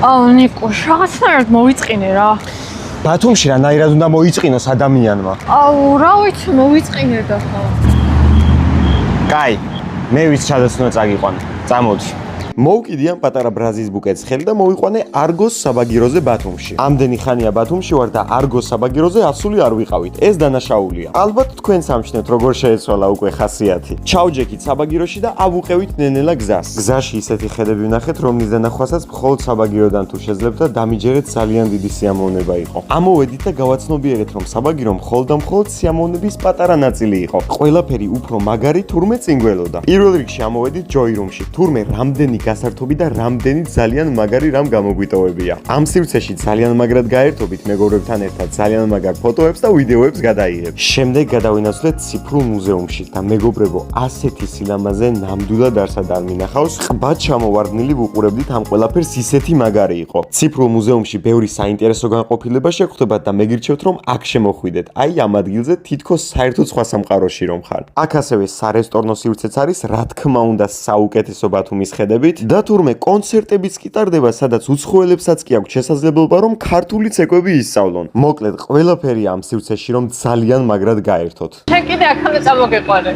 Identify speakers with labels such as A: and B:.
A: აუ ნიკო, რაღაცნაირად მოვიწყინე რა.
B: ბათუმში რანაირად უნდა მოიწყინოს ადამიანმა?
A: აუ რა ვიცი, მოვიწყინე და ხა.
B: კაი, მე ვის ჩადაცნო წაგიყვანე. წამოდი. მოვკიდი ამ პატარა ბრაზის ბუკეტს ხელი და მოვიყვანე არგოს საბაგიროზე ბათუმში. ამდენი ხანია ბათუმში ვარ და არგოს საბაგიროზე ასული არ ვიყავით. ეს დანაშაულია. ალბათ თქვენ სამჩნევთ როგორ შეეცვალა უკვე ხასიათი. ჩავჯექით საბაგიროში და ავუყევით ნენელა გზას. გზაში ისეთი ხედები ვნახეთ, რომლის დანახვასაც მხოლოდ საბაგიროდან თუ შეძლებთ და დამიჯერეთ ძალიან დიდი სიამოვნება იყო. ამოვედით და გავაცნობიერეთ, რომ საბაგირო მხოლოდ სიამოვნების პატარა ნაწილი იყო. ყველაფერი უფრო მაგარი თურმე წინ გველოდა. პირველ რიგში ამოვედით ჯოირუმში. თურმე რამდენი გასართობი და რამდენი ძალიან მაგარი რამ გამოგვიტოვებია. ამ სივრცეში ძალიან მაგრად გაერთობით მეგობრებთან ერთად ძალიან მაგარ ფოტოებს და ვიდეოებს გადაიღებ. შემდეგ გადავინაცვლეთ ციფრულ მუზეუმში და მეგობრებო, ასეთი სილამაზე ნამდვილად არსად არ მინახავს. ყბად ჩამოვარდნილი ვუყურებდით ამ ყველაფერს, ისეთი მაგარი იყო. ციფრულ მუზეუმში ბევრი საინტერესო განყოფილება შეგხვდებათ და მეგირჩევთ რომ აქ შემოხვიდეთ. აი ამ ადგილზე თითქოს საერთოდ სხვა სამყაროში რომ ხარ. აქ ასევე სარესტორნო სივრცეც არის, რა თქმა უნდა, საუკეთესო ბათუმის ხედები და თურმე კონცერტებიც კი ტარდება, სადაც უცხოელებსაც კი აქვს შესაძლებლობა რომ ქართული ცეკვები ისწავლონ. მოკლედ, ყველაფერი ამ სივრცეში რომ ძალიან მაგრად გაერთოთ.
A: შენ კიდე აქამდე წამოგეყვარე.